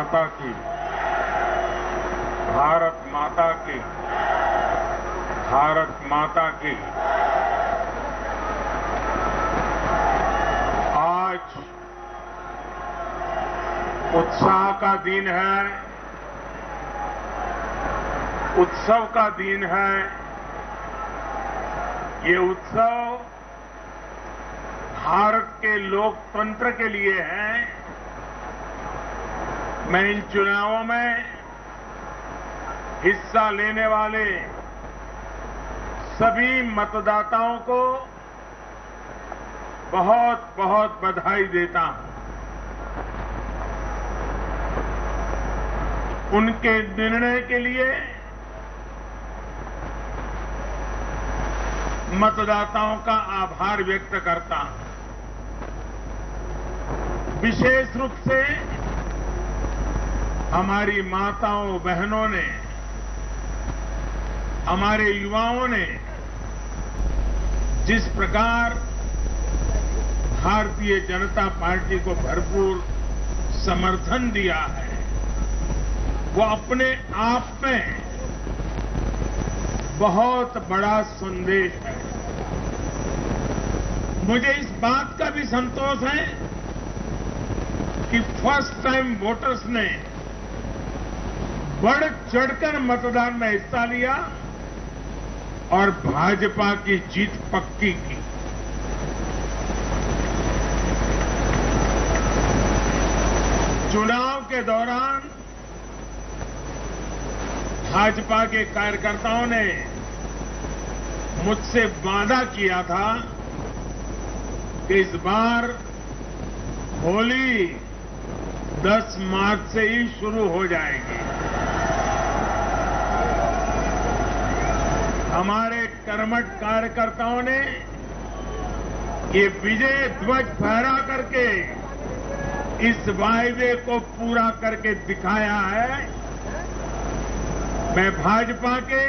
माता की, भारत माता की, भारत माता की। आज उत्साह का दिन है, उत्सव का दिन है। ये उत्सव भारत के लोकतंत्र के लिए है। मैं इन चुनावों में हिस्सा लेने वाले सभी मतदाताओं को बहुत बहुत बधाई देता हूं। उनके निर्णय के लिए मतदाताओं का आभार व्यक्त करता हूं। विशेष रूप से हमारी माताओं बहनों ने, हमारे युवाओं ने जिस प्रकार भारतीय जनता पार्टी को भरपूर समर्थन दिया है, वो अपने आप में बहुत बड़ा संदेश है। मुझे इस बात का भी संतोष है कि फर्स्ट टाइम वोटर्स ने बढ़ चढ़कर मतदान में हिस्सा लिया और भाजपा की जीत पक्की की। चुनाव के दौरान भाजपा के कार्यकर्ताओं ने मुझसे वादा किया था कि इस बार होली 10 मार्च से ही शुरू हो जाएगी। हमारे कर्मठ कार्यकर्ताओं ने ये विजय ध्वज फहरा करके इस वायदे को पूरा करके दिखाया है। मैं भाजपा के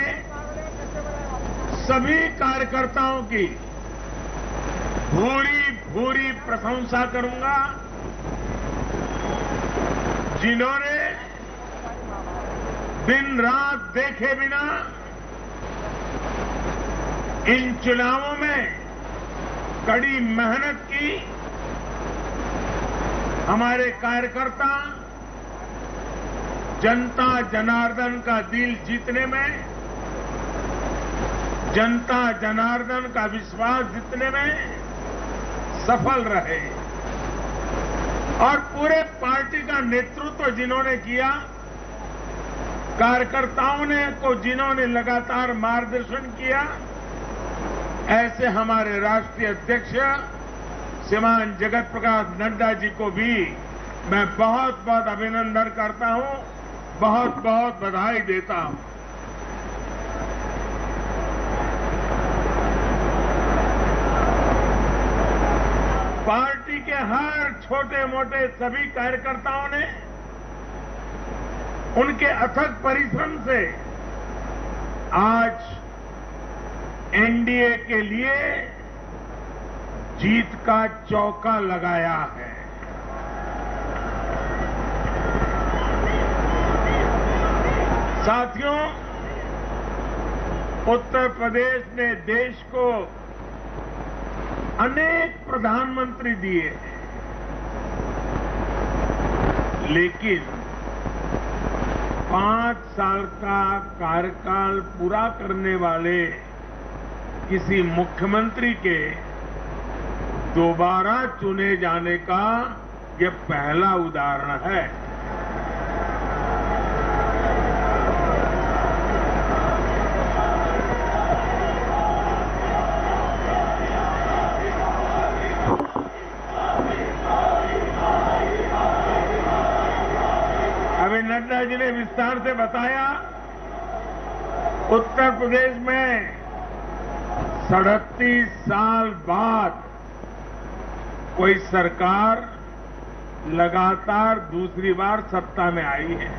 सभी कार्यकर्ताओं की भूरी प्रशंसा करूंगा, जिन्होंने दिन रात देखे बिना इन चुनावों में कड़ी मेहनत की। हमारे कार्यकर्ता जनता जनार्दन का दिल जीतने में, जनता जनार्दन का विश्वास जीतने में सफल रहे और पूरे पार्टी का नेतृत्व जिन्होंने किया, कार्यकर्ताओं ने को जिन्होंने लगातार मार्गदर्शन किया, ऐसे हमारे राष्ट्रीय अध्यक्ष श्रीमान जगत प्रकाश नड्डा जी को भी मैं बहुत बहुत अभिनंदन करता हूं, बहुत बहुत बधाई देता हूं। पार्टी के हर छोटे मोटे सभी कार्यकर्ताओं ने उनके अथक परिश्रम से आज एनडीए के लिए जीत का चौका लगाया है। साथियों, उत्तर प्रदेश ने देश को अनेक प्रधानमंत्री दिए, लेकिन 5 साल का कार्यकाल पूरा करने वाले किसी मुख्यमंत्री के दोबारा चुने जाने का यह पहला उदाहरण है। अभी नड्डा जी ने विस्तार से बताया, उत्तर प्रदेश में 37 साल बाद कोई सरकार लगातार दूसरी बार सत्ता में आई है।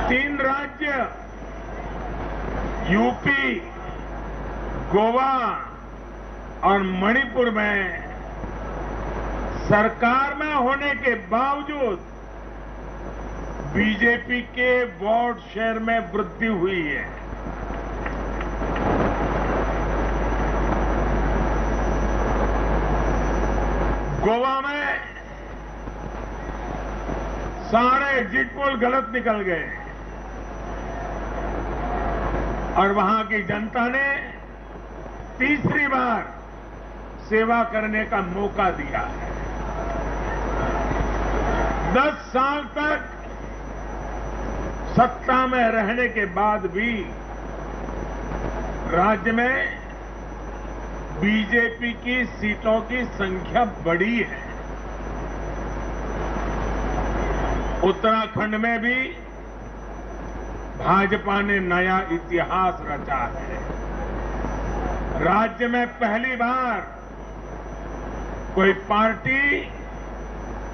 3 राज्य यूपी, गोवा और मणिपुर में सरकार में होने के बावजूद बीजेपी के वोट शेयर में वृद्धि हुई है। गोवा में सारे एग्जिट पोल गलत निकल गए और वहां की जनता ने तीसरी बार सेवा करने का मौका दिया है। 10 साल तक सत्ता में रहने के बाद भी राज्य में बीजेपी की सीटों की संख्या बढ़ी है। उत्तराखंड में भी भाजपा ने नया इतिहास रचा है। राज्य में पहली बार कोई पार्टी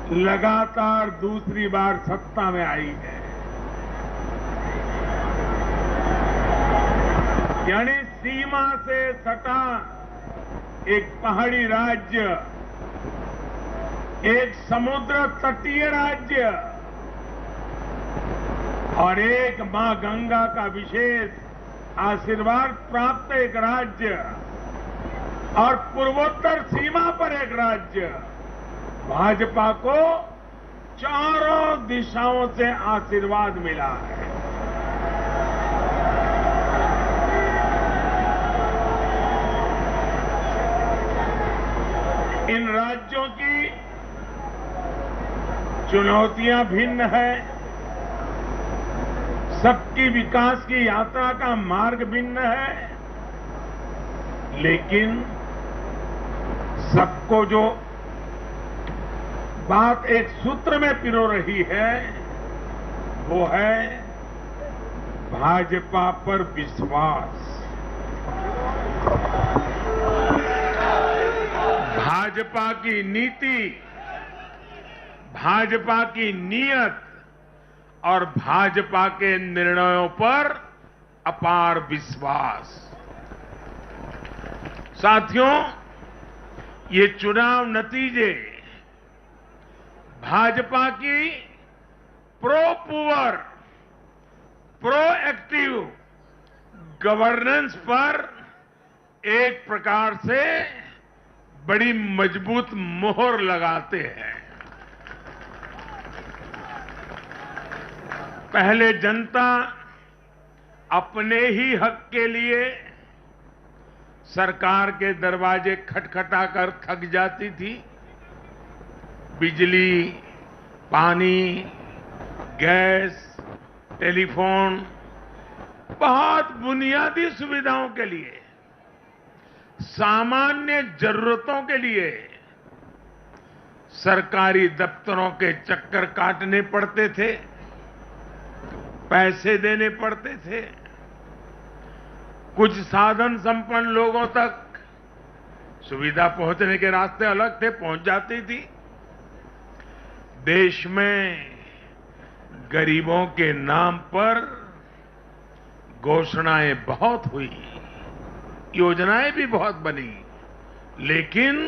लगातार दूसरी बार सत्ता में आई है। यानी सीमा से सटा एक पहाड़ी राज्य, एक समुद्र तटीय राज्य और एक मां गंगा का विशेष आशीर्वाद प्राप्त एक राज्य और पूर्वोत्तर सीमा पर एक राज्य, भाजपा को चारों दिशाओं से आशीर्वाद मिला है। इन राज्यों की चुनौतियां भिन्न है, सबकी विकास की यात्रा का मार्ग भिन्न है, लेकिन सबको जो बात एक सूत्र में पिरो रही है वो है भाजपा पर विश्वास। भाजपा की नीति, भाजपा की नीयत और भाजपा के निर्णयों पर अपार विश्वास। साथियों, ये चुनाव नतीजे भाजपा की pro poor, pro active governance पर एक प्रकार से बड़ी मजबूत मोहर लगाते हैं। पहले जनता अपने ही हक के लिए सरकार के दरवाजे खटखटाकर थक जाती थी। बिजली, पानी, गैस, टेलीफोन, बहुत बुनियादी सुविधाओं के लिए, सामान्य जरूरतों के लिए सरकारी दफ्तरों के चक्कर काटने पड़ते थे, पैसे देने पड़ते थे। कुछ साधन संपन्न लोगों तक सुविधा पहुंचने के रास्ते अलग थे, पहुंच जाती थी। देश में गरीबों के नाम पर घोषणाएं बहुत हुई, योजनाएं भी बहुत बनी, लेकिन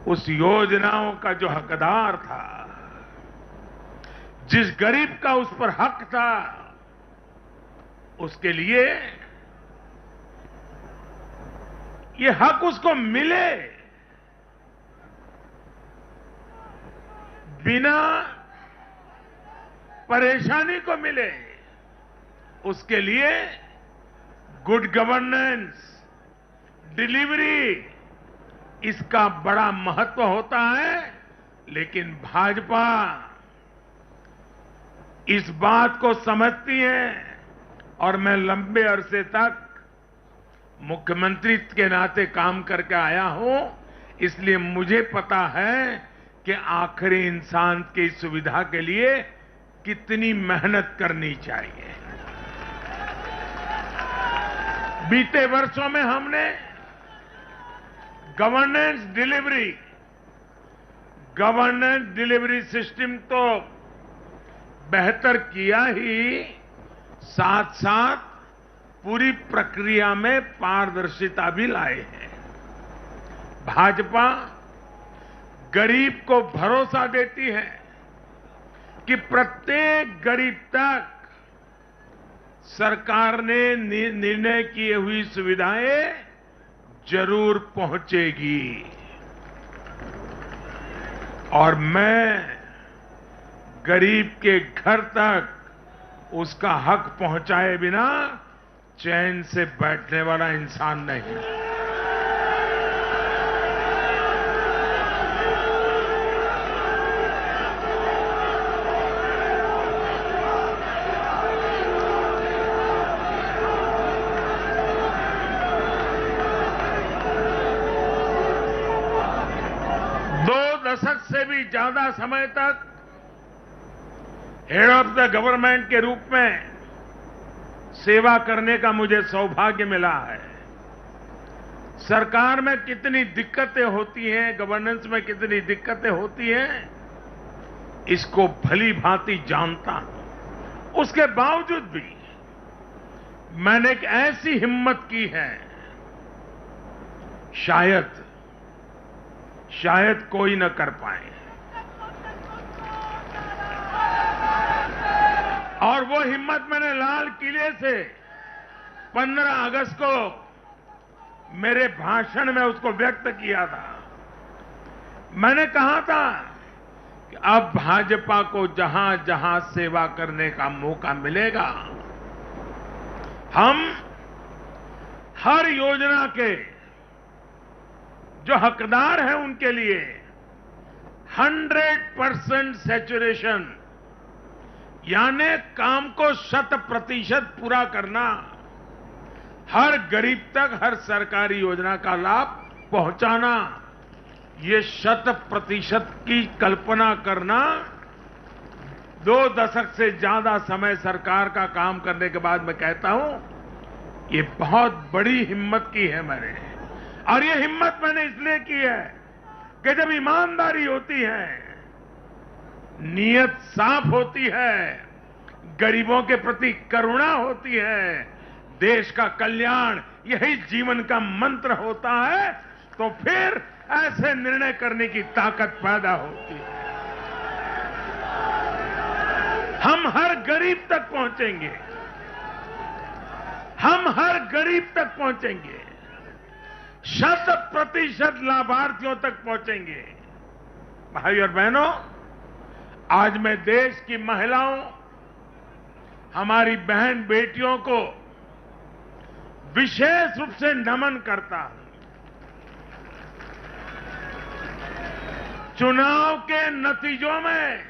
उस योजनाओं का जो हकदार था, जिस गरीब का उस पर हक था, उसके लिए ये हक उसको मिले बिना परेशानी को मिले, उसके लिए गुड गवर्नेंस, डिलीवरी, इसका बड़ा महत्व होता है। लेकिन भाजपा इस बात को समझती है और मैं लंबे अरसे तक मुख्यमंत्री के नाते काम करके आया हूं, इसलिए मुझे पता है कि आखिरी इंसान की सुविधा के लिए कितनी मेहनत करनी चाहिए। बीते वर्षों में हमने गवर्नेंस डिलीवरी सिस्टम तो बेहतर किया ही, साथ साथ पूरी प्रक्रिया में पारदर्शिता भी लाए हैं। भाजपा गरीब को भरोसा देती है कि प्रत्येक गरीब तक सरकार ने निर्णय किए हुई सुविधाएं जरूर पहुंचेगी। और मैं गरीब के घर तक उसका हक पहुंचाए बिना चैन से बैठने वाला इंसान नहीं। दशक से भी ज्यादा समय तक हेड ऑफ द गवर्नमेंट के रूप में सेवा करने का मुझे सौभाग्य मिला है। सरकार में कितनी दिक्कतें होती हैं, गवर्नेंस में कितनी दिक्कतें होती हैं, इसको भली भांति जानता हूं। उसके बावजूद भी मैंने एक ऐसी हिम्मत की है, शायद कोई न कर पाए। और वो हिम्मत मैंने लाल किले से 15 अगस्त को मेरे भाषण में उसको व्यक्त किया था। मैंने कहा था कि अब भाजपा को जहां जहां सेवा करने का मौका मिलेगा, हम हर योजना के जो हकदार हैं उनके लिए 100% सैचुरेशन, यानी काम को 100% पूरा करना, हर गरीब तक हर सरकारी योजना का लाभ पहुंचाना, ये 100% की कल्पना करना 2 दशक से ज्यादा समय सरकार का काम करने के बाद मैं कहता हूं, ये बहुत बड़ी हिम्मत की है मैंने। और ये हिम्मत मैंने इसलिए की है कि जब ईमानदारी होती है, नीयत साफ होती है, गरीबों के प्रति करुणा होती है, देश का कल्याण यही जीवन का मंत्र होता है, तो फिर ऐसे निर्णय करने की ताकत पैदा होती है। हम हर गरीब तक पहुंचेंगे, हम हर गरीब तक पहुंचेंगे, 100% लाभार्थियों तक पहुंचेंगे। भाई और बहनों, आज मैं देश की महिलाओं, हमारी बहन बेटियों को विशेष रूप से नमन करता हूं। चुनाव के नतीजों में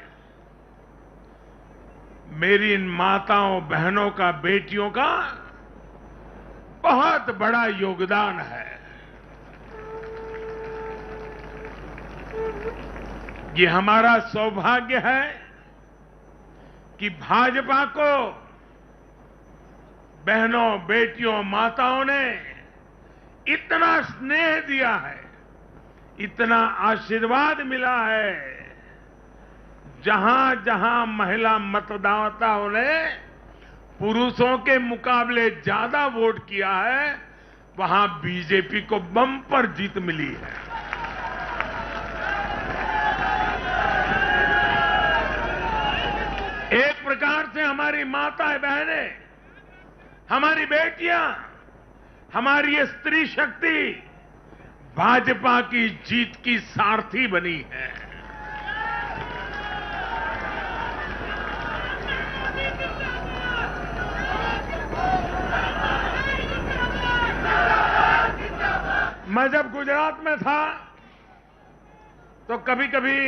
मेरी इन माताओं, बहनों का, बेटियों का बहुत बड़ा योगदान है। ये हमारा सौभाग्य है कि भाजपा को बहनों, बेटियों, माताओं ने इतना स्नेह दिया है, इतना आशीर्वाद मिला है। जहां जहां महिला मतदाताओं ने पुरुषों के मुकाबले ज्यादा वोट किया है, वहां बीजेपी को बम्पर जीत मिली है। एक प्रकार से हमारी माताएं, बहनें, हमारी बेटियां, हमारी ये स्त्री शक्ति भाजपा की जीत की सारथी बनी है। मैं जब गुजरात में था तो कभी कभी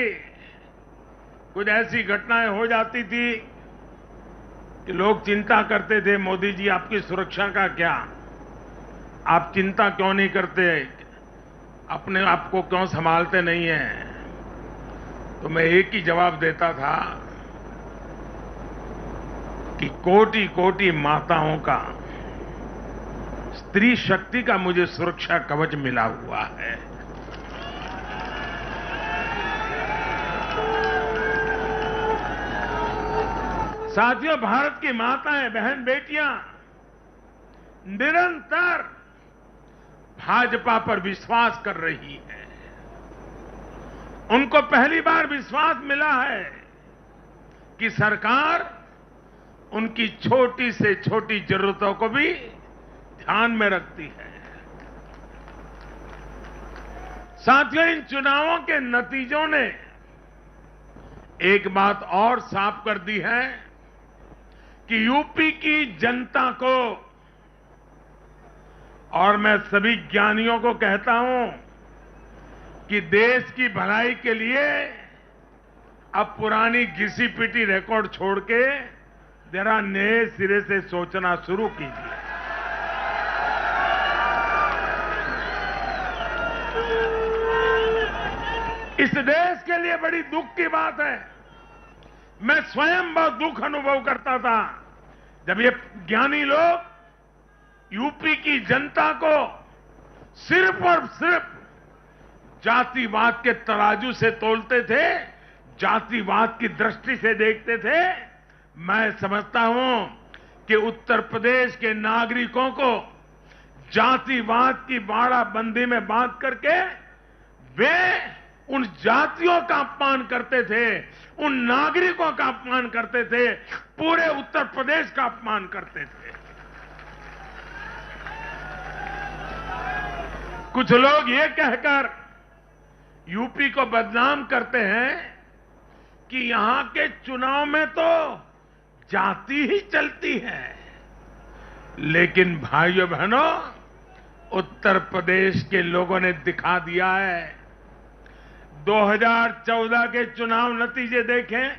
कुछ ऐसी घटनाएं हो जाती थी कि लोग चिंता करते थे, मोदी जी आपकी सुरक्षा का क्या, आप चिंता क्यों नहीं करते, अपने आप को क्यों संभालते नहीं हैं। तो मैं एक ही जवाब देता था कि कोटि कोटि माताओं का, स्त्री शक्ति का मुझे सुरक्षा कवच मिला हुआ है। साथियों, भारत की माताएं, बहन, बेटियां निरंतर भाजपा पर विश्वास कर रही हैं। उनको पहली बार विश्वास मिला है कि सरकार उनकी छोटी से छोटी जरूरतों को भी ध्यान में रखती है। साथियों, इन चुनावों के नतीजों ने एक बात और साफ कर दी है कि यूपी की जनता को, और मैं सभी ज्ञानियों को कहता हूं कि देश की भलाई के लिए अब पुरानी घिसी पिटी रिकॉर्ड छोड़ के जरा नए सिरे से सोचना शुरू कीजिए। इस देश के लिए बड़ी दुख की बात है। मैं स्वयं बहुत दुख अनुभव करता था जब ये ज्ञानी लोग यूपी की जनता को सिर्फ और सिर्फ जातिवाद के तराजू से तोलते थे, जातिवाद की दृष्टि से देखते थे। मैं समझता हूं कि उत्तर प्रदेश के नागरिकों को जातिवाद की बाड़ाबंदी में बांध करके वे उन जातियों का अपमान करते थे, उन नागरिकों का अपमान करते थे, पूरे उत्तर प्रदेश का अपमान करते थे। कुछ लोग ये कहकर यूपी को बदनाम करते हैं कि यहां के चुनाव में तो जाति ही चलती है। लेकिन भाइयों बहनों, उत्तर प्रदेश के लोगों ने दिखा दिया है। 2014 के चुनाव नतीजे देखें,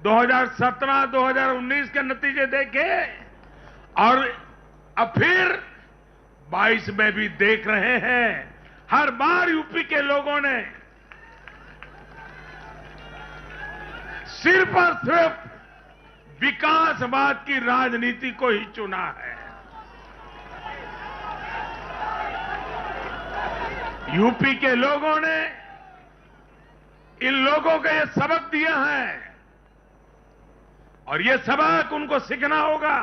2017, 2019 के नतीजे देखें और अब फिर 22 में भी देख रहे हैं। हर बार यूपी के लोगों ने सिर्फ और सिर्फ विकासवाद की राजनीति को ही चुना है। यूपी के लोगों ने इन लोगों को यह सबक दिया है और यह सबक उनको सीखना होगा।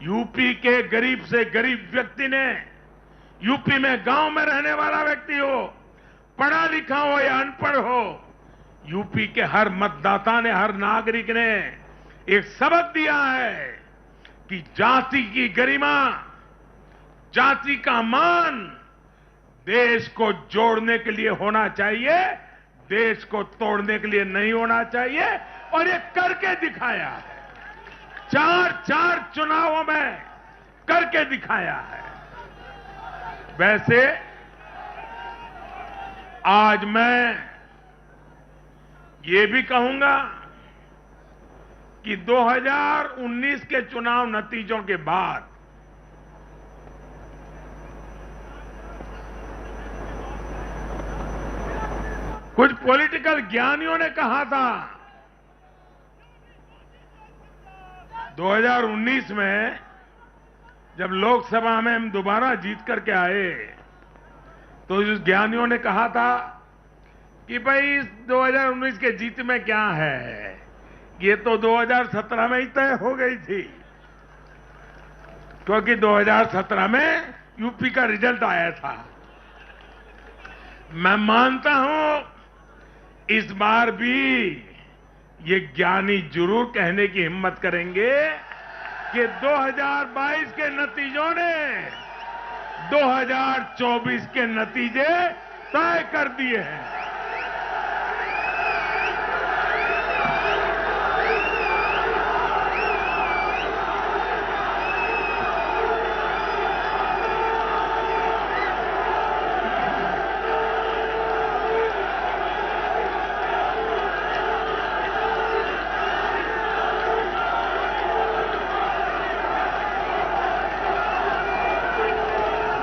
यूपी के गरीब से गरीब व्यक्ति ने, यूपी में गांव में रहने वाला व्यक्ति हो, पढ़ा लिखा हो या अनपढ़ हो, यूपी के हर मतदाता ने, हर नागरिक ने एक सबक दिया है कि जाति की गरिमा, जाति का मान देश को जोड़ने के लिए होना चाहिए, देश को तोड़ने के लिए नहीं होना चाहिए। और ये करके दिखाया है, 4 चुनावों में करके दिखाया है। वैसे आज मैं ये भी कहूंगा कि 2019 के चुनाव नतीजों के बाद कुछ पॉलिटिकल ज्ञानियों ने कहा था 2019 में जब लोकसभा में हम दोबारा जीत करके आए तो उस ज्ञानियों ने कहा था कि भाई 2019 के जीत में क्या है, ये तो 2017 में ही तय हो गई थी, क्योंकि 2017 में यूपी का रिजल्ट आया था। मैं मानता हूं इस बार भी ये ज्ञानी जरूर कहने की हिम्मत करेंगे कि 2022 के नतीजों ने 2024 के नतीजे तय कर दिए हैं।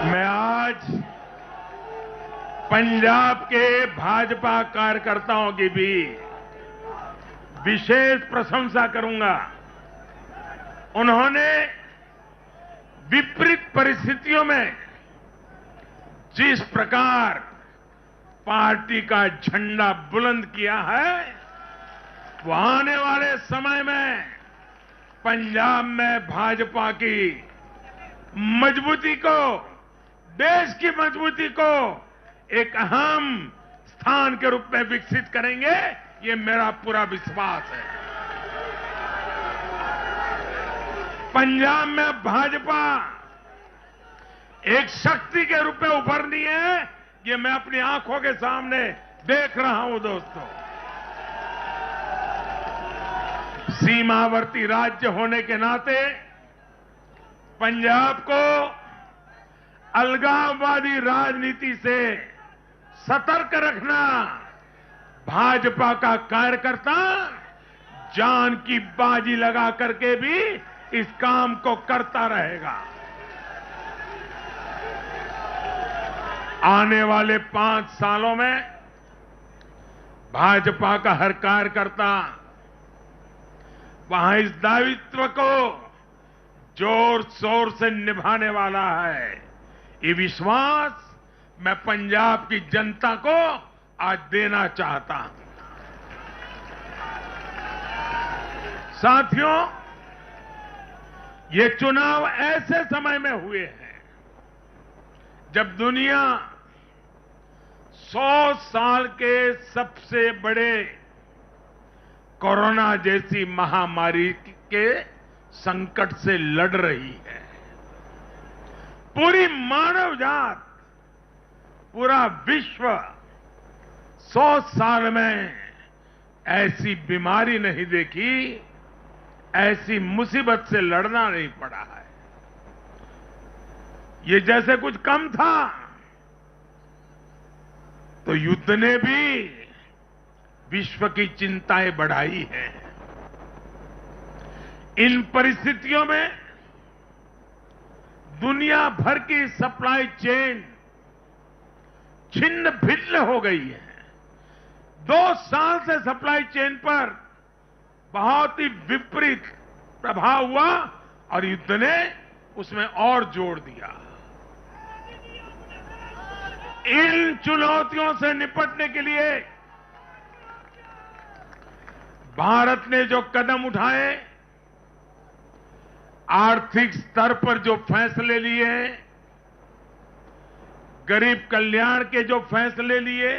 मैं आज पंजाब के भाजपा कार्यकर्ताओं की भी विशेष प्रशंसा करूंगा। उन्होंने विपरीत परिस्थितियों में जिस प्रकार पार्टी का झंडा बुलंद किया है, वो आने वाले समय में पंजाब में भाजपा की मजबूती को, देश की मजबूती को एक अहम स्थान के रूप में विकसित करेंगे, ये मेरा पूरा विश्वास है। पंजाब में भाजपा एक शक्ति के रूप में उभरनी है, ये मैं अपनी आंखों के सामने देख रहा हूं दोस्तों। सीमावर्ती राज्य होने के नाते पंजाब को अलगाववादी राजनीति से सतर्क रखना भाजपा का कार्यकर्ता जान की बाजी लगा करके भी इस काम को करता रहेगा। आने वाले 5 सालों में भाजपा का हर कार्यकर्ता वहां इस दायित्व को जोर शोर से निभाने वाला है। ये विश्वास मैं पंजाब की जनता को आज देना चाहता हूं। साथियों, ये चुनाव ऐसे समय में हुए हैं जब दुनिया 100 साल के सबसे बड़े कोरोना जैसी महामारी के संकट से लड़ रही है। पूरी मानव जात, पूरा विश्व 100 साल में ऐसी बीमारी नहीं देखी, ऐसी मुसीबत से लड़ना नहीं पड़ा है। ये जैसे कुछ कम था तो युद्ध ने भी विश्व की चिंताएं बढ़ाई हैं। इन परिस्थितियों में दुनिया भर की सप्लाई चेन छिन्न भिन्न हो गई है। 2 साल से सप्लाई चेन पर बहुत ही विपरीत प्रभाव हुआ और युद्ध ने उसमें और जोड़ दिया। इन चुनौतियों से निपटने के लिए भारत ने जो कदम उठाए, आर्थिक स्तर पर जो फैसले लिए, गरीब कल्याण के जो फैसले लिए,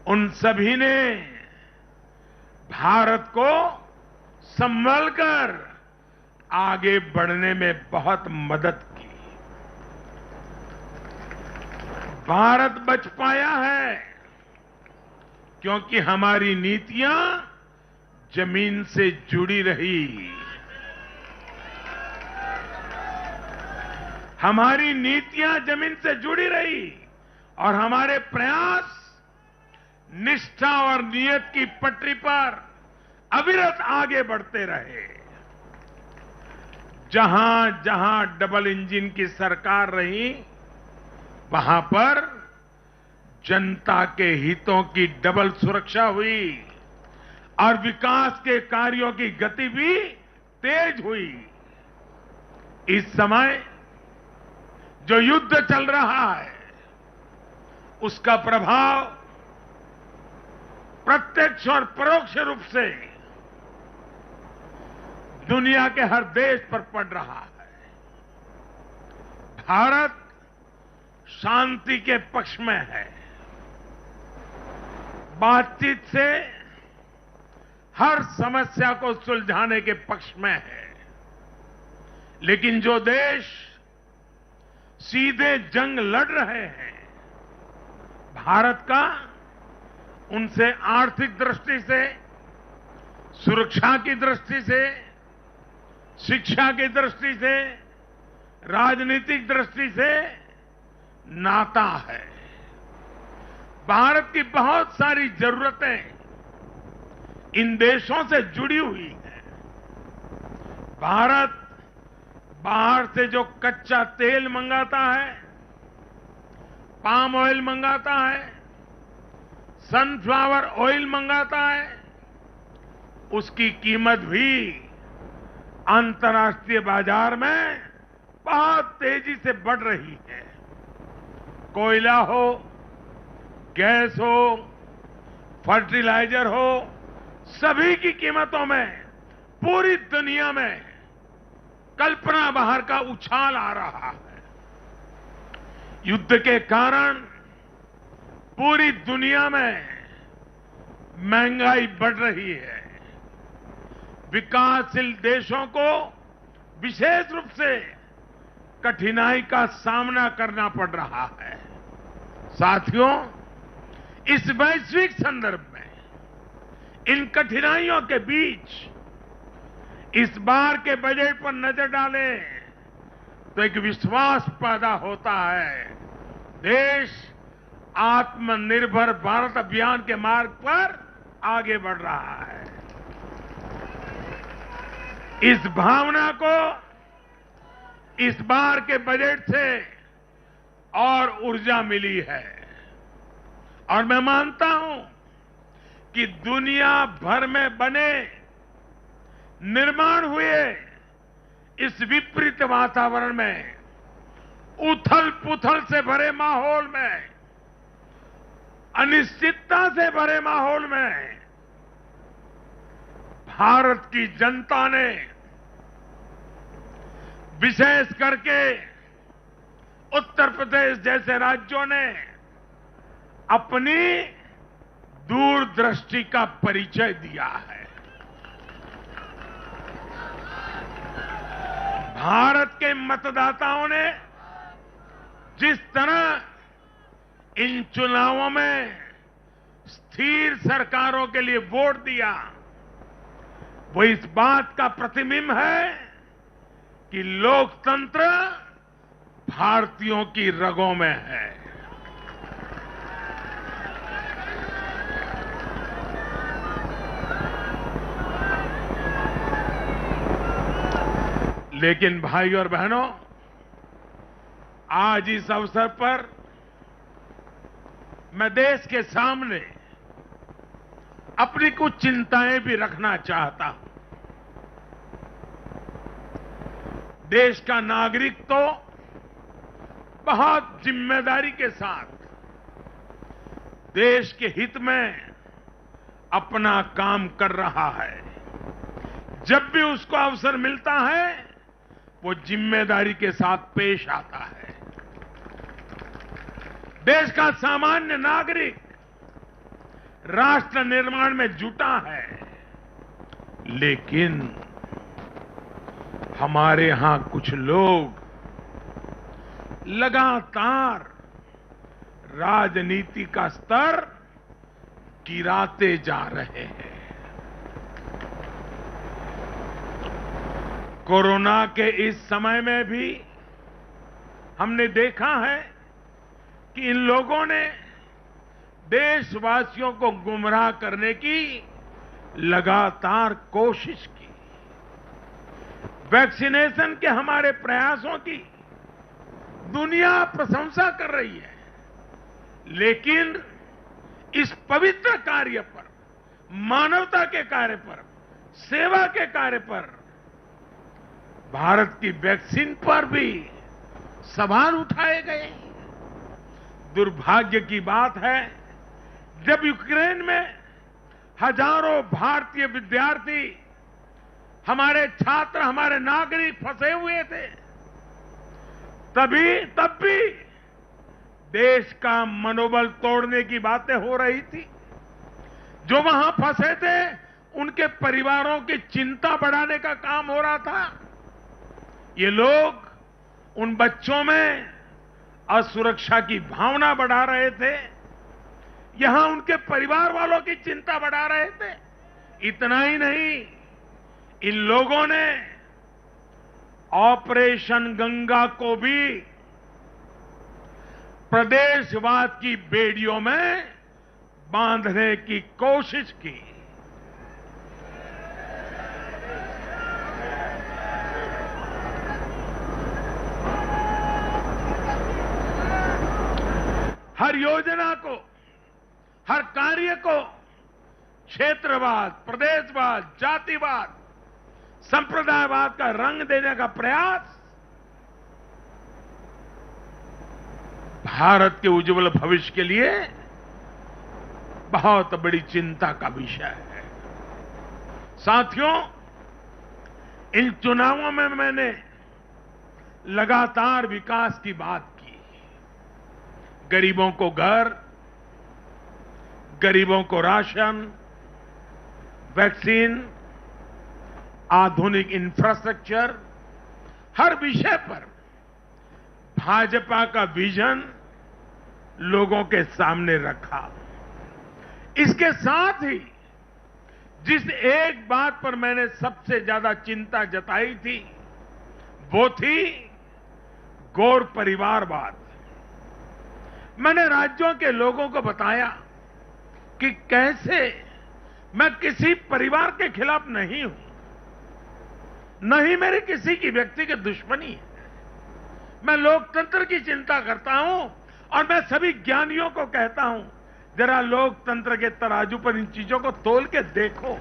उन सभी ने भारत को संभलकर आगे बढ़ने में बहुत मदद की। भारत बच पाया है क्योंकि हमारी नीतियां जमीन से जुड़ी रही। हमारी नीतियां जमीन से जुड़ी रही और हमारे प्रयास निष्ठा और नियत की पटरी पर अविरत आगे बढ़ते रहे। जहां जहां डबल इंजन की सरकार रही, वहां पर जनता के हितों की डबल सुरक्षा हुई और विकास के कार्यों की गति भी तेज हुई। इस समय जो युद्ध चल रहा है, उसका प्रभाव प्रत्यक्ष और परोक्ष रूप से दुनिया के हर देश पर पड़ रहा है। भारत शांति के पक्ष में है, बातचीत से हर समस्या को सुलझाने के पक्ष में है। लेकिन जो देश सीधे जंग लड़ रहे हैं, भारत का उनसे आर्थिक दृष्टि से, सुरक्षा की दृष्टि से, शिक्षा की दृष्टि से, राजनीतिक दृष्टि से नाता है। भारत की बहुत सारी जरूरतें इन देशों से जुड़ी हुई हैं। भारत बाहर से जो कच्चा तेल मंगाता है, पाम ऑयल मंगाता है, सनफ्लावर ऑयल मंगाता है, उसकी कीमत भी अंतर्राष्ट्रीय बाजार में बहुत तेजी से बढ़ रही है। कोयला हो, गैस हो, फर्टिलाइजर हो, सभी की कीमतों में पूरी दुनिया में कल्पना बाहर का उछाल आ रहा है। युद्ध के कारण पूरी दुनिया में महंगाई बढ़ रही है। विकासशील देशों को विशेष रूप से कठिनाई का सामना करना पड़ रहा है। साथियों, इस वैश्विक संदर्भ में इन कठिनाइयों के बीच इस बार के बजट पर नजर डालें तो एक विश्वास पैदा होता है। देश आत्मनिर्भर भारत अभियान के मार्ग पर आगे बढ़ रहा है। इस भावना को इस बार के बजट से और ऊर्जा मिली है और मैं मानता हूं कि दुनिया भर में बने निर्माण हुए इस विपरीत वातावरण में, उथल पुथल से भरे माहौल में, अनिश्चितता से भरे माहौल में भारत की जनता ने विशेष करके उत्तर प्रदेश जैसे राज्यों ने अपनी दूरदृष्टि का परिचय दिया है। भारत के मतदाताओं ने जिस तरह इन चुनावों में स्थिर सरकारों के लिए वोट दिया, वो इस बात का प्रतिबिंब है कि लोकतंत्र भारतीयों की रगों में है। लेकिन भाई और बहनों, आज इस अवसर पर मैं देश के सामने अपनी कुछ चिंताएं भी रखना चाहता हूं। देश का नागरिक तो बहुत जिम्मेदारी के साथ देश के हित में अपना काम कर रहा है। जब भी उसको अवसर मिलता है वो जिम्मेदारी के साथ पेश आता है। देश का सामान्य नागरिक राष्ट्र निर्माण में जुटा है, लेकिन हमारे यहां कुछ लोग लगातार राजनीति का स्तर गिराते जा रहे हैं। कोरोना के इस समय में भी हमने देखा है कि इन लोगों ने देशवासियों को गुमराह करने की लगातार कोशिश की। वैक्सीनेशन के हमारे प्रयासों की दुनिया प्रशंसा कर रही है, लेकिन इस पवित्र कार्य पर, मानवता के कार्य पर, सेवा के कार्य पर भारत की वैक्सीन पर भी सवाल उठाए गए। दुर्भाग्य की बात है, जब यूक्रेन में हजारों भारतीय विद्यार्थी, हमारे छात्र, हमारे नागरिक फंसे हुए थे, तब भी देश का मनोबल तोड़ने की बातें हो रही थी। जो वहां फंसे थे उनके परिवारों की चिंता बढ़ाने का काम हो रहा था। ये लोग उन बच्चों में असुरक्षा की भावना बढ़ा रहे थे, यहां उनके परिवार वालों की चिंता बढ़ा रहे थे। इतना ही नहीं, इन लोगों ने ऑपरेशन गंगा को भी प्रदेशवाद की बेड़ियों में बांधने की कोशिश की। हर योजना को, हर कार्य को क्षेत्रवाद, प्रदेशवाद, जातिवाद, संप्रदायवाद का रंग देने का प्रयास भारत के उज्जवल भविष्य के लिए बहुत बड़ी चिंता का विषय है। साथियों, इन चुनावों में मैंने लगातार विकास की बात की। गरीबों को घर, गरीबों को राशन, वैक्सीन, आधुनिक इंफ्रास्ट्रक्चर, हर विषय पर भाजपा का विजन लोगों के सामने रखा। इसके साथ ही जिस एक बात पर मैंने सबसे ज्यादा चिंता जताई थी वो थी गौर परिवारवाद। मैंने राज्यों के लोगों को बताया कि कैसे मैं किसी परिवार के खिलाफ नहीं हूं, न ही मेरी किसी की व्यक्तिगत दुश्मनी है। मैं लोकतंत्र की चिंता करता हूं और मैं सभी ज्ञानियों को कहता हूं, जरा लोकतंत्र के तराजू पर इन चीजों को तोल के देखो।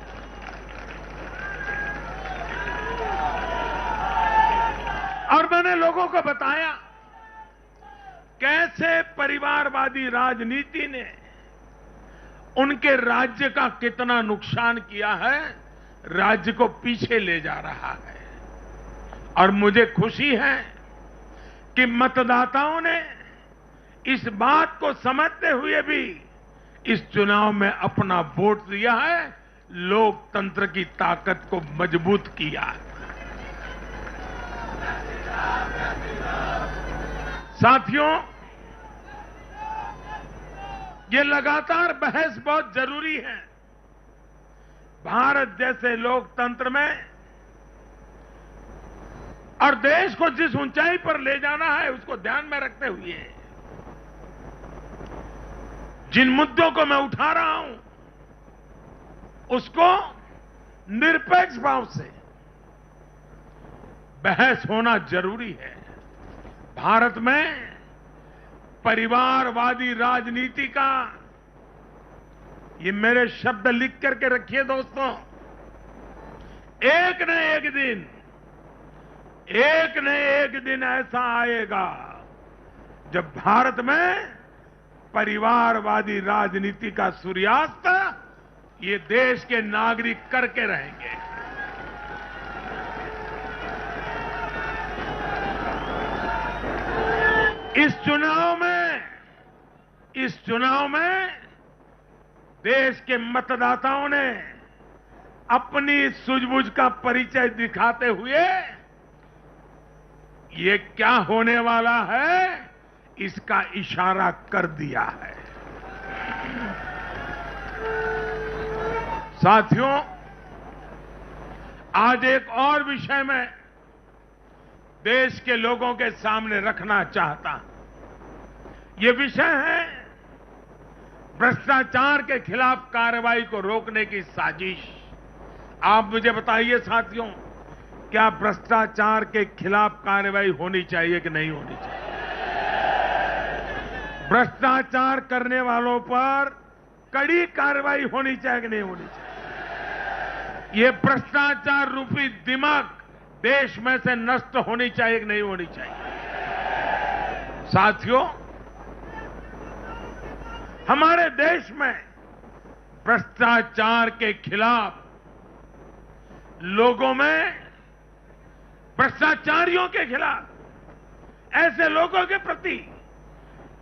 और मैंने लोगों को बताया कैसे परिवारवादी राजनीति ने उनके राज्य का कितना नुकसान किया है, राज्य को पीछे ले जा रहा है। और मुझे खुशी है कि मतदाताओं ने इस बात को समझते हुए भी इस चुनाव में अपना वोट दिया है, लोकतंत्र की ताकत को मजबूत किया है। साथियों, ये लगातार बहस बहुत जरूरी है। भारत जैसे लोकतंत्र में और देश को जिस ऊंचाई पर ले जाना है उसको ध्यान में रखते हुए जिन मुद्दों को मैं उठा रहा हूं उसको निरपेक्ष भाव से बहस होना जरूरी है। भारत में परिवारवादी राजनीति का, ये मेरे शब्द लिख करके रखिए दोस्तों, एक न एक दिन ऐसा आएगा जब भारत में परिवारवादी राजनीति का सूर्यास्त ये देश के नागरिक करके रहेंगे। इस चुनाव में देश के मतदाताओं ने अपनी सूझबूझ का परिचय दिखाते हुए ये क्या होने वाला है इसका इशारा कर दिया है। साथियों, आज एक और विषय में देश के लोगों के सामने रखना चाहता हूं। ये विषय है भ्रष्टाचार के खिलाफ कार्रवाई को रोकने की साजिश। आप मुझे बताइए साथियों, क्या भ्रष्टाचार के खिलाफ कार्रवाई होनी चाहिए कि नहीं होनी चाहिए? भ्रष्टाचार करने वालों पर कड़ी कार्रवाई होनी चाहिए कि नहीं होनी चाहिए? ये भ्रष्टाचार रूपी दिमाग देश में से नष्ट होनी चाहिए कि नहीं होनी चाहिए? साथियों, हमारे देश में भ्रष्टाचार के खिलाफ लोगों में, भ्रष्टाचारियों के खिलाफ, ऐसे लोगों के प्रति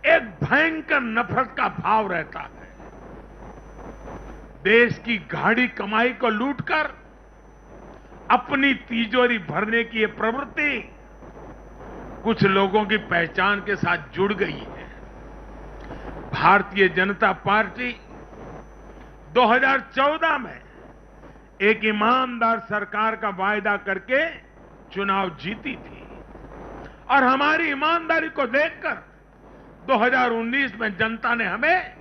एक भयंकर नफरत का भाव रहता है। देश की गाढ़ी कमाई को लूटकर अपनी तिजोरी भरने की ये प्रवृत्ति कुछ लोगों की पहचान के साथ जुड़ गई है। भारतीय जनता पार्टी 2014 में एक ईमानदार सरकार का वायदा करके चुनाव जीती थी और हमारी ईमानदारी को देखकर 2019 में जनता ने हमें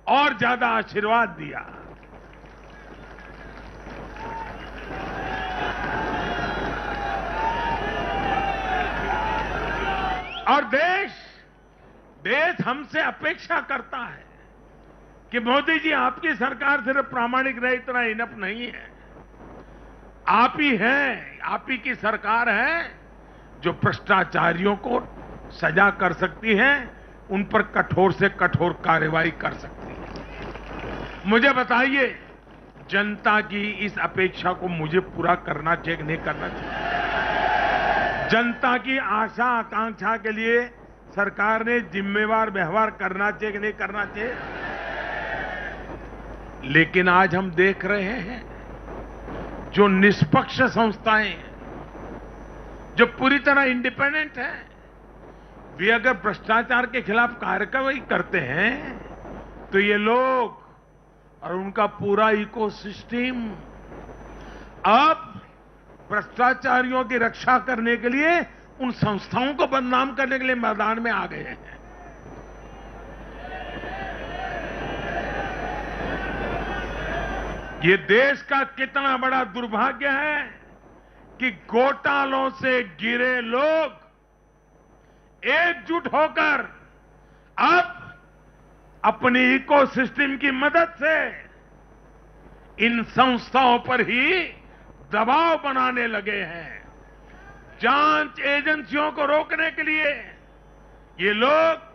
और ज्यादा आशीर्वाद दिया। और देश हमसे अपेक्षा करता है कि मोदी जी, आपकी सरकार सिर्फ प्रामाणिक रहे इतना इनफ नहीं है। आप ही हैं, आप ही की सरकार है जो भ्रष्टाचारियों को सजा कर सकती है, उन पर कठोर से कठोर कार्रवाई कर सकती है। मुझे बताइए, जनता की इस अपेक्षा को मुझे पूरा करना चाहिए कि नहीं करना चाहिए? जनता की आशा आकांक्षा के लिए सरकार ने जिम्मेवार व्यवहार करना चाहिए कि नहीं करना चाहिए? लेकिन आज हम देख रहे हैं जो निष्पक्ष संस्थाएं हैं, जो पूरी तरह इंडिपेंडेंट हैं, वे अगर भ्रष्टाचार के खिलाफ कार्रवाई करते हैं तो ये लोग और उनका पूरा इकोसिस्टम अब भ्रष्टाचारियों की रक्षा करने के लिए उन संस्थाओं को बदनाम करने के लिए मैदान में आ गए हैं। ये देश का कितना बड़ा दुर्भाग्य है कि घोटालों से घिरे लोग एकजुट होकर अब अपनी इकोसिस्टम की मदद से इन संस्थाओं पर ही दबाव बनाने लगे हैं। जांच एजेंसियों को रोकने के लिए ये लोग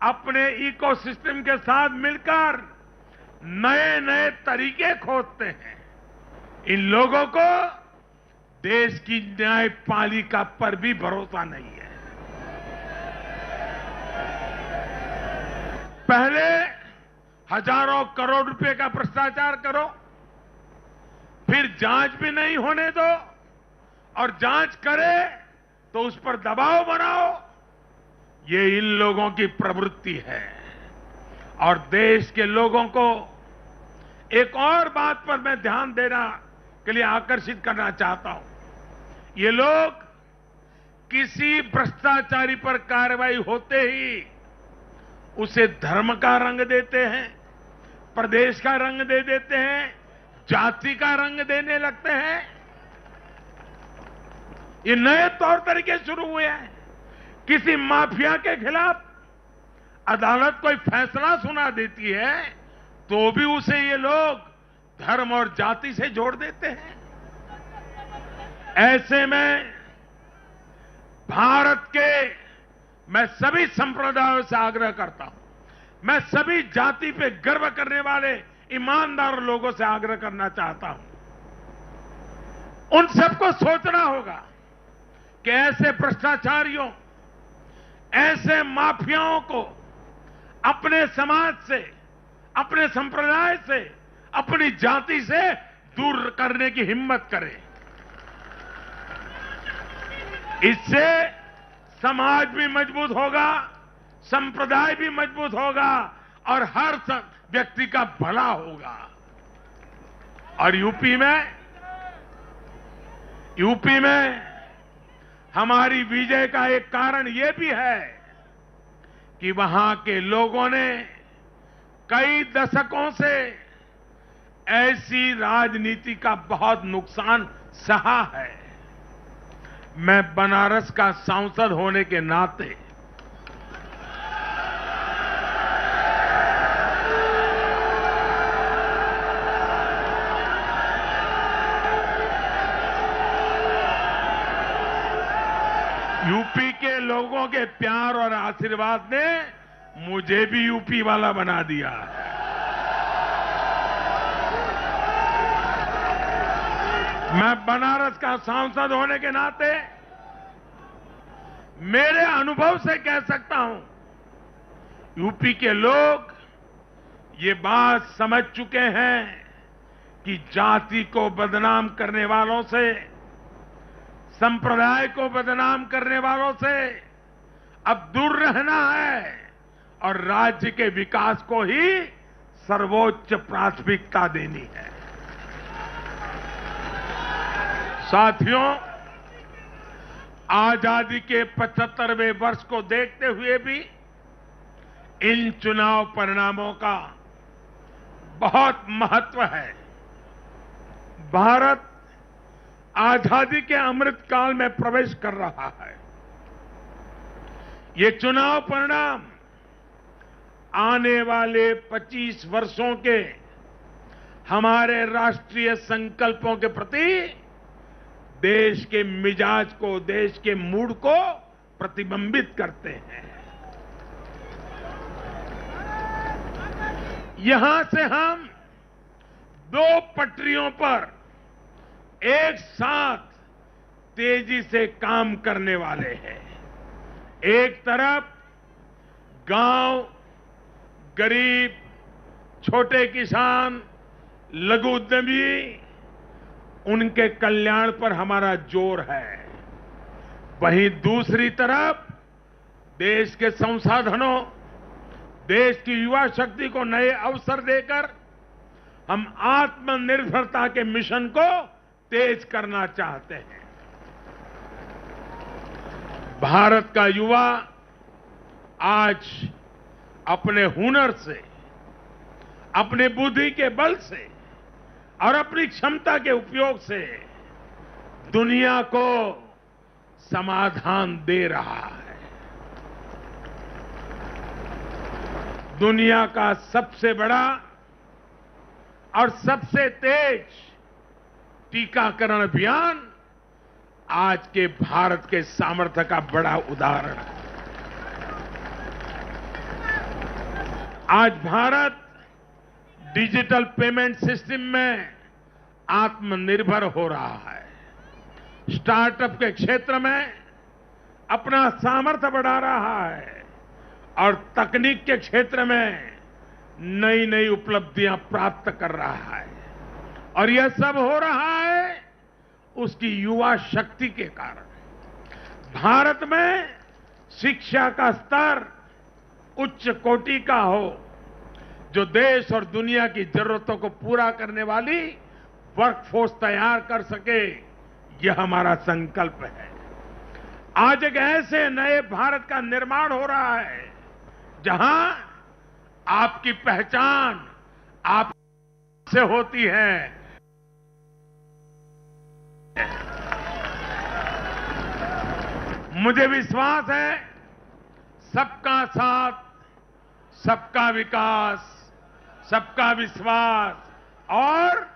अपने इकोसिस्टम के साथ मिलकर नए नए तरीके खोजते हैं। इन लोगों को देश की न्यायपालिका पर भी भरोसा नहीं है। पहले हजारों करोड़ रुपए का भ्रष्टाचार करो, फिर जांच भी नहीं होने दो, और जांच करे तो उस पर दबाव बनाओ। ये इन लोगों की प्रवृत्ति है। और देश के लोगों को एक और बात पर मैं ध्यान देना के लिए आकर्षित करना चाहता हूं। ये लोग किसी भ्रष्टाचारी पर कार्रवाई होते ही उसे धर्म का रंग देते हैं, प्रदेश का रंग दे देते हैं, जाति का रंग देने लगते हैं। ये नए तौर तरीके शुरू हुए हैं। किसी माफिया के खिलाफ अदालत कोई फैसला सुना देती है तो भी उसे ये लोग धर्म और जाति से जोड़ देते हैं। ऐसे में भारत के मैं सभी संप्रदायों से आग्रह करता हूं, मैं सभी जाति पे गर्व करने वाले ईमानदार लोगों से आग्रह करना चाहता हूं, उन सबको सोचना होगा कि ऐसे भ्रष्टाचारियों, ऐसे माफियाओं को अपने समाज से, अपने संप्रदाय से, अपनी जाति से दूर करने की हिम्मत करें। इससे समाज भी मजबूत होगा, संप्रदाय भी मजबूत होगा और हर व्यक्ति का भला होगा। और यूपी में हमारी विजय का एक कारण यह भी है कि वहां के लोगों ने कई दशकों से ऐसी राजनीति का बहुत नुकसान सहा है। मैं बनारस का सांसद होने के नाते यूपी के लोगों के प्यार और आशीर्वाद ने मुझे भी यूपी वाला बना दिया है। मैं बनारस का सांसद होने के नाते मेरे अनुभव से कह सकता हूं, यूपी के लोग ये बात समझ चुके हैं कि जाति को बदनाम करने वालों से, संप्रदाय को बदनाम करने वालों से अब दूर रहना है और राज्य के विकास को ही सर्वोच्च प्राथमिकता देनी है। साथियों, आजादी के 75वें वर्ष को देखते हुए भी इन चुनाव परिणामों का बहुत महत्व है। भारत आजादी के अमृत काल में प्रवेश कर रहा है। ये चुनाव परिणाम आने वाले 25 वर्षों के हमारे राष्ट्रीय संकल्पों के प्रति देश के मिजाज को, देश के मूड को प्रतिबिंबित करते हैं। यहां से हम दो पटरियों पर एक साथ तेजी से काम करने वाले हैं। एक तरफ गांव, गरीब, छोटे किसान, लघु उद्यमी, उनके कल्याण पर हमारा जोर है। वहीं दूसरी तरफ देश के संसाधनों, देश की युवा शक्ति को नए अवसर देकर हम आत्मनिर्भरता के मिशन को तेज करना चाहते हैं। भारत का युवा आज अपने हुनर से, अपने बुद्धि के बल से और अपनी क्षमता के उपयोग से दुनिया को समाधान दे रहा है। दुनिया का सबसे बड़ा और सबसे तेज टीकाकरण अभियान आज के भारत के सामर्थ्य का बड़ा उदाहरण है। आज भारत डिजिटल पेमेंट सिस्टम में आत्मनिर्भर हो रहा है। स्टार्टअप के क्षेत्र में अपना सामर्थ्य बढ़ा रहा है और तकनीक के क्षेत्र में नई नई उपलब्धियां प्राप्त कर रहा है। और यह सब हो रहा है उसकी युवा शक्ति के कारण। भारत में शिक्षा का स्तर उच्च कोटि का हो, जो देश और दुनिया की जरूरतों को पूरा करने वाली वर्कफोर्स तैयार कर सके, यह हमारा संकल्प है। आज एक ऐसे नए भारत का निर्माण हो रहा है जहां आपकी पहचान आप से होती है। मुझे विश्वास है सबका साथ, सबका विकास, सबका विश्वास और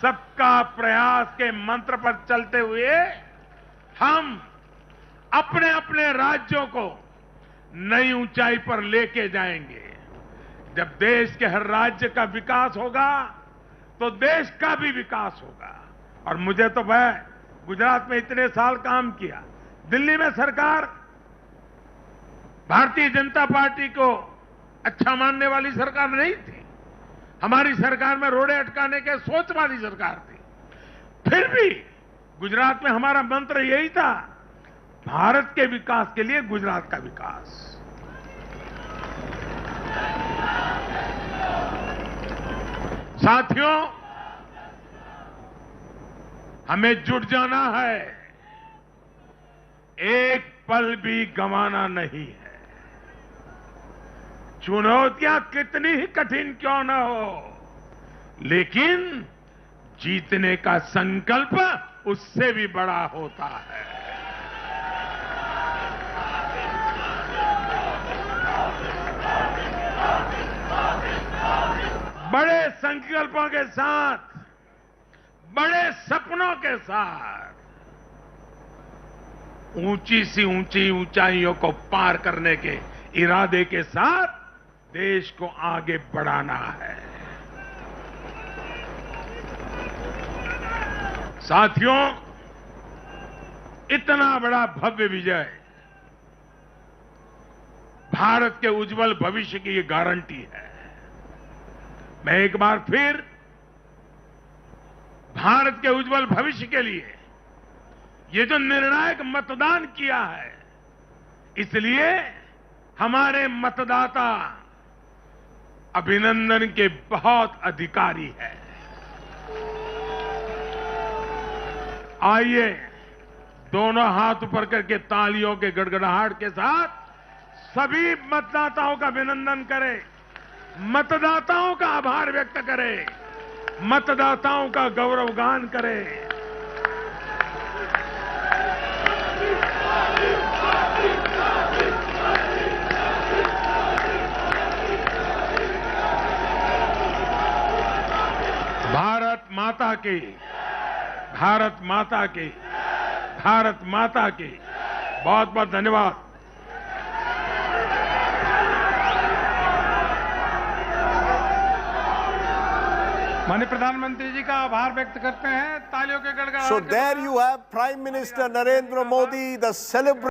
सबका प्रयास के मंत्र पर चलते हुए हम अपने अपने राज्यों को नई ऊंचाई पर लेके जाएंगे। जब देश के हर राज्य का विकास होगा तो देश का भी विकास होगा। और मुझे तो मैं गुजरात में इतने साल काम किया, दिल्ली में सरकार भारतीय जनता पार्टी को अच्छा मानने वाली सरकार नहीं थी। हमारी सरकार में रोड़े अटकाने के सोच वाली सरकार थी। फिर भी गुजरात में हमारा मंत्र यही था, भारत के विकास के लिए गुजरात का विकास। साथियों, हमें जुट जाना है, एक पल भी गंवाना नहीं है। चुनौतियां कितनी ही कठिन क्यों न हो, लेकिन जीतने का संकल्प उससे भी बड़ा होता है। बड़े संकल्पों के साथ, बड़े सपनों के साथ ऊंची सी ऊंचाइयों को पार करने के इरादे के साथ देश को आगे बढ़ाना है। साथियों, इतना बड़ा भव्य विजय भारत के उज्जवल भविष्य की ये गारंटी है। मैं एक बार फिर भारत के उज्जवल भविष्य के लिए ये जो निर्णायक मतदान किया है, इसलिए हमारे मतदाता अभिनंदन के बहुत अधिकारी हैं। आइए दोनों हाथ ऊपर करके तालियों के गड़गड़ाहट के साथ सभी मतदाताओं का अभिनंदन करें, मतदाताओं का आभार व्यक्त करें, मतदाताओं का गौरवगान करें। भारत माता की, भारत माता की, भारत माता की। बहुत बहुत धन्यवाद। माननीय प्रधानमंत्री जी का आभार व्यक्त करते हैं तालियों के गड़गड़ाहट। So there you have Prime Minister Narendra Modi, the celebrity